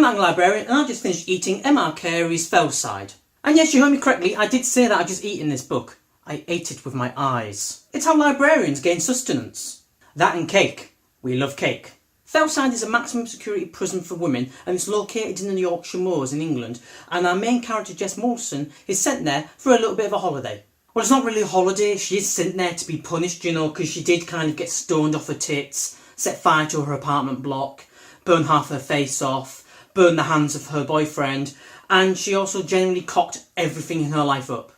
I'm the Librarian and I just finished eating M.R. Carey's Fellside. And yes, you heard me correctly, I did say that I've just eaten this book. I ate it with my eyes. It's how librarians gain sustenance. That and cake. We love cake. Fellside is a maximum security prison for women and it's located in the Yorkshire Moors in England, and our main character Jess Molson is sent there for a little bit of a holiday. Well, it's not really a holiday, she is sent there to be punished, you know, because she did kind of get stoned off her tits, set fire to her apartment block, burn half her face off, burn the hands of her boyfriend, and she also generally cocked everything in her life up.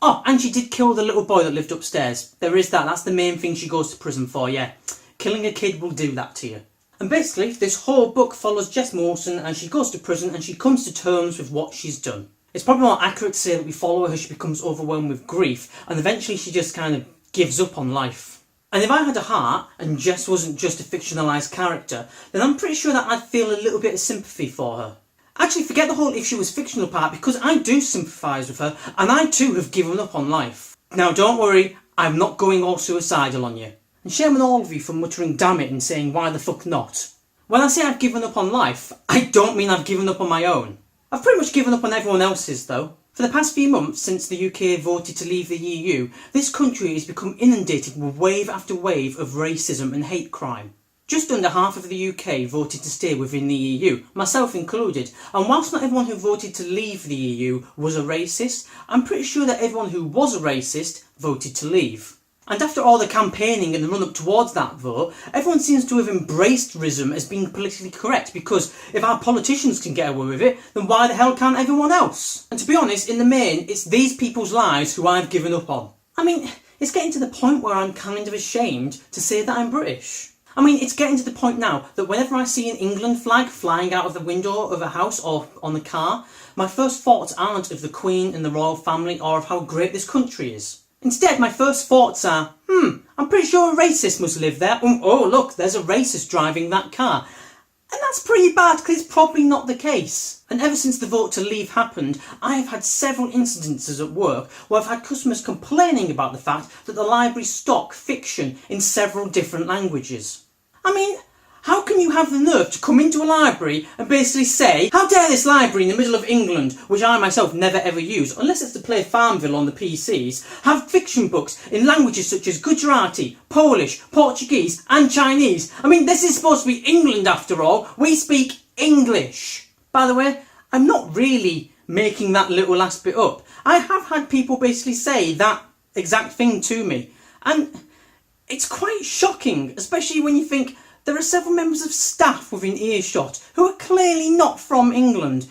Oh, and she did kill the little boy that lived upstairs. There is that, that's the main thing she goes to prison for, yeah. Killing a kid will do that to you. And basically, this whole book follows Jess Molson and she goes to prison and she comes to terms with what she's done. It's probably more accurate to say that we follow her as she becomes overwhelmed with grief and eventually she just kind of gives up on life. And if I had a heart and Jess wasn't just a fictionalised character, then I'm pretty sure that I'd feel a little bit of sympathy for her. Actually, forget the whole if she was fictional part, because I do sympathise with her and I too have given up on life. Now don't worry, I'm not going all suicidal on you. And shame on all of you for muttering damn it and saying why the fuck not. When I say I've given up on life, I don't mean I've given up on my own. I've pretty much given up on everyone else's though. For the past few months since the UK voted to leave the EU, this country has become inundated with wave after wave of racism and hate crime. Just under half of the UK voted to stay within the EU, myself included, and whilst not everyone who voted to leave the EU was a racist, I'm pretty sure that everyone who was a racist voted to leave. And after all the campaigning and the run-up towards that vote, everyone seems to have embraced RISM as being politically correct, because if our politicians can get away with it, then why the hell can't everyone else? And to be honest, in the main, it's these people's lives who I've given up on. I mean, it's getting to the point where I'm kind of ashamed to say that I'm British. I mean, it's getting to the point now that whenever I see an England flag flying out of the window of a house or on the car, my first thoughts aren't of the Queen and the royal family or of how great this country is. Instead, my first thoughts are, I'm pretty sure a racist must live there. Oh, look, there's a racist driving that car. And that's pretty bad, because it's probably not the case. And ever since the vote to leave happened, I have had several incidences at work where I've had customers complaining about the fact that the library stock fiction in several different languages. I mean, how can you have the nerve to come into a library and basically say, how dare this library in the middle of England, which I myself never ever use, unless it's to play Farmville on the PCs, have fiction books in languages such as Gujarati, Polish, Portuguese and Chinese. I mean, this is supposed to be England after all. We speak English. By the way, I'm not really making that little last bit up. I have had people basically say that exact thing to me. And it's quite shocking, especially when you think there are several members of staff within earshot who are clearly not from England.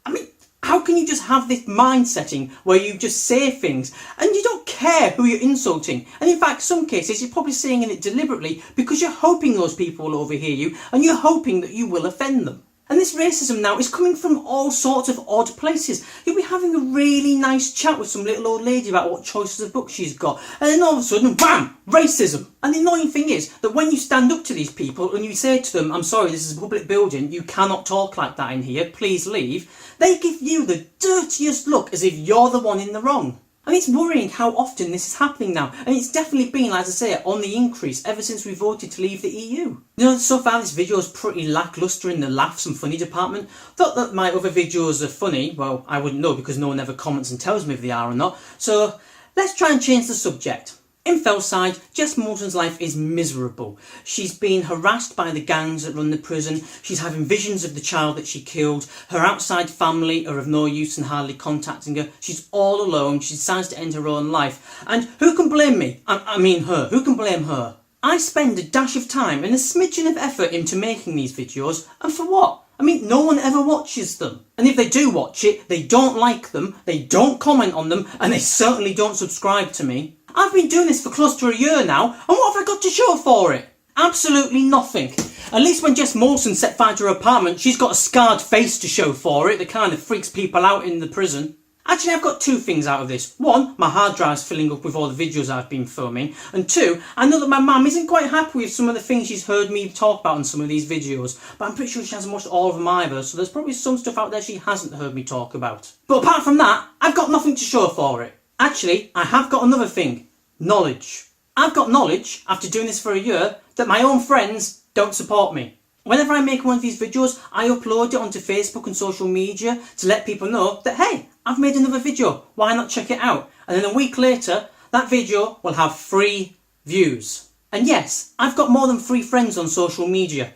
I mean, how can you just have this mind setting where you just say things and you don't care who you're insulting? And in fact, some cases you're probably saying it deliberately because you're hoping those people will overhear you and you're hoping that you will offend them. And this racism now is coming from all sorts of odd places. You'll be having a really nice chat with some little old lady about what choices of books she's got, and then all of a sudden, wham! Racism! And the annoying thing is that when you stand up to these people and you say to them, I'm sorry, this is a public building, you cannot talk like that in here, please leave, they give you the dirtiest look as if you're the one in the wrong. And it's worrying how often this is happening now, and it's definitely been, as I say, on the increase ever since we voted to leave the EU. You know, so far this video is pretty lacklustre in the laughs and funny department. Thought that my other videos are funny. Well, I wouldn't know because no one ever comments and tells me if they are or not. So let's try and change the subject. In Fellside, Jess Molson's life is miserable. She's been harassed by the gangs that run the prison, she's having visions of the child that she killed, her outside family are of no use and hardly contacting her, she's all alone, she decides to end her own life. And who can blame me? I mean her. Who can blame her? I spend a dash of time and a smidgen of effort into making these videos, and for what? I mean, no one ever watches them. And if they do watch it, they don't like them, they don't comment on them, and they certainly don't subscribe to me. I've been doing this for close to a year now, and what have I got to show for it? Absolutely nothing. At least when Jess Molson set fire to her apartment, she's got a scarred face to show for it that kind of freaks people out in the prison. Actually, I've got two things out of this. One, my hard drive's filling up with all the videos I've been filming. And two, I know that my mum isn't quite happy with some of the things she's heard me talk about in some of these videos. But I'm pretty sure she hasn't watched all of them either, so there's probably some stuff out there she hasn't heard me talk about. But apart from that, I've got nothing to show for it. Actually, I have got another thing. Knowledge. I've got knowledge, after doing this for a year, that my own friends don't support me. Whenever I make one of these videos, I upload it onto Facebook and social media to let people know that, hey, I've made another video, why not check it out? And then a week later, that video will have 3 views. And yes, I've got more than 3 friends on social media.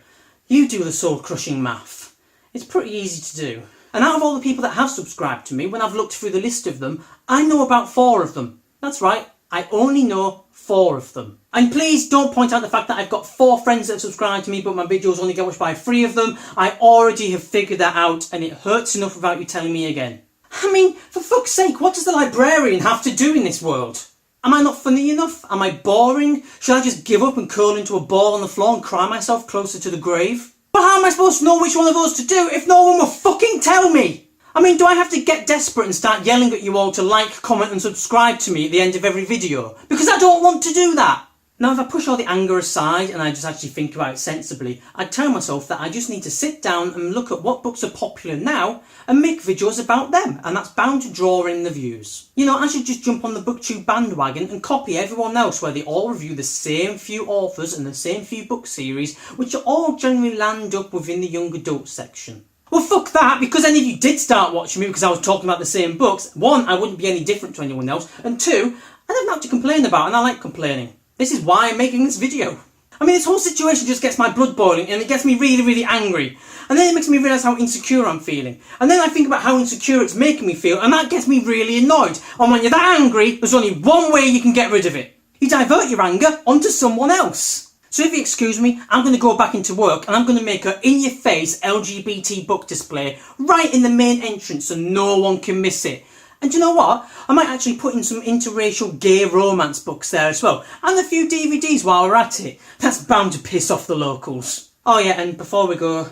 You do the soul-crushing math. It's pretty easy to do. And out of all the people that have subscribed to me, when I've looked through the list of them, I know about 4 of them. That's right, I only know 4 of them. And please don't point out the fact that I've got 4 friends that have subscribed to me, but my videos only get watched by 3 of them. I already have figured that out, and it hurts enough without you telling me again. I mean, for fuck's sake, what does the librarian have to do in this world? Am I not funny enough? Am I boring? Should I just give up and curl into a ball on the floor and cry myself closer to the grave? But how am I supposed to know which one of those to do if no one will fucking tell me? I mean, do I have to get desperate and start yelling at you all to like, comment and subscribe to me at the end of every video? Because I don't want to do that. Now, if I push all the anger aside and I just actually think about it sensibly, I tell myself that I just need to sit down and look at what books are popular now and make videos about them, and that's bound to draw in the views. You know, I should just jump on the BookTube bandwagon and copy everyone else where they all review the same few authors and the same few book series, which all generally land up within the young adult section. Well, fuck that, because then if you did start watching me because I was talking about the same books, 1, I wouldn't be any different to anyone else, and 2, I'd have nothing to complain about, and I like complaining. This is why I'm making this video. I mean, this whole situation just gets my blood boiling and it gets me really, really angry. And then it makes me realise how insecure I'm feeling. And then I think about how insecure it's making me feel, and that gets me really annoyed. And when you're that angry, there's only one way you can get rid of it. You divert your anger onto someone else. So if you excuse me, I'm going to go back into work and I'm going to make an in-your-face LGBT book display right in the main entrance so no one can miss it. And do you know what? I might actually put in some interracial gay romance books there as well. And a few DVDs while we're at it. That's bound to piss off the locals. Oh yeah, and before we go,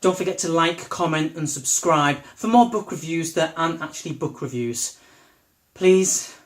don't forget to like, comment and subscribe for more book reviews that aren't actually book reviews. Please.